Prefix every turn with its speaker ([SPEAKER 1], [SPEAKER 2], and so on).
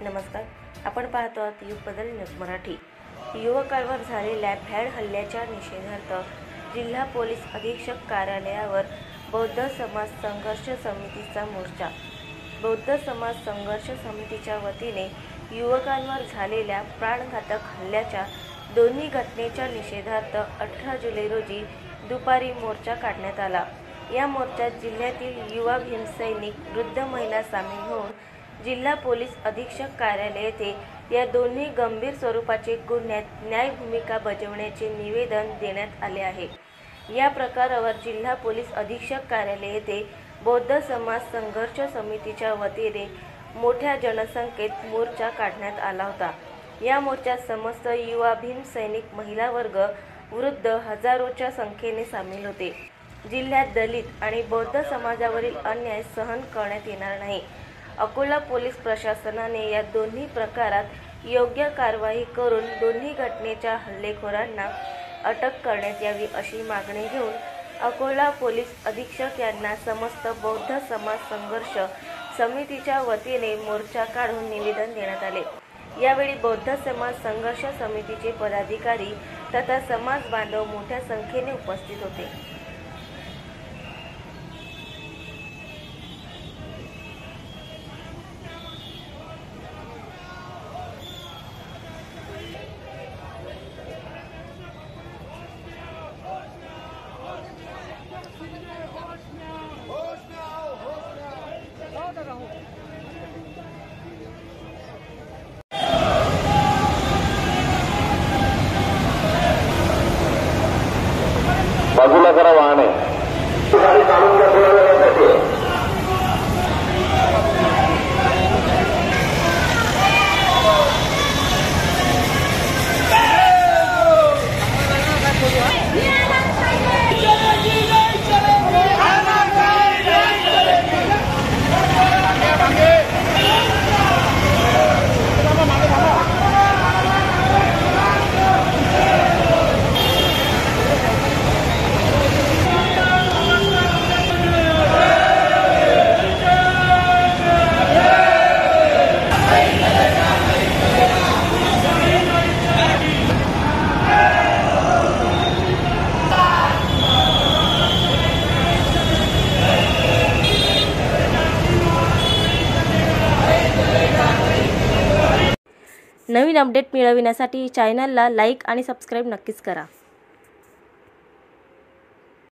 [SPEAKER 1] नमस्कार, आपण पाहतो आहात युग बदल न्यूज मराठी। युवकांवर झालेल्या भ्याड हल्ल्याच्या निषेधार्थ जिल्हा पोलीस अधीक्षक कार्यालयावर बौद्ध समाज संघर्ष समितीचा मोर्चा। बौद्ध समाज संघर्ष समितीच्या वतीने युवकांवर झालेल्या प्राणघातक हल्ल्याच्या दोन्ही घटनेच्या निषेधार्थ 18 जुलै रोजी दुपारी मोर्चा काढण्यात आला। या मोर्चात जिल्ह्यातील युवा भीमसैनिक, वृद्ध महिला सामील होऊन जिल्हा पोलीस अधीक्षक कार्यालय येथे या दोन्ही गंभीर स्वरूपाचे गुन्ह्यात न्याय भूमिका बजावण्याचे निवेदन देण्यात आले आहे। या प्रकारावर जिल्हा पोलीस अधीक्षक कार्यालय येथे बौद्ध समाज संघर्ष समितीच्या वतीने मोठ्या जनसंख्येत मोर्चा काढण्यात आला होता। या मोर्चात समस्त युवा भीमसैनिक, महिला वर्ग, वृद्ध हजारोच्या संख्येने सामील होते। जिल्ह्यात दलित आणि बौद्ध समाजावरील अन्याय सहन करण्यात येणार नाही। अकोला पोलीस प्रशासनाने या दोन्ही प्रकारात योग्य कारवाई करून दोन्ही घटनेच्या हल्लेखोरांना अटक करण्यात यावी अशी मागणी घेऊन अकोला पोलीस अधीक्षक यांना समस्त बौद्ध समाज संघर्ष समितीच्या वतीने मोर्चा काढून निवेदन देण्यात आले। यावेळी बौद्ध समाज संघर्ष समितीचे पदाधिकारी तथा समाज बांधव मोठ्या संख्येने उपस्थित होते।
[SPEAKER 2] बाजूला करा वाहने गाडी काढून घ्या थोड्या वेळासाठी।
[SPEAKER 1] नवीन अपडेट मिळविण्यासाठी चॅनलला लाईक आणि सबस्क्राईब नक्कीच करा।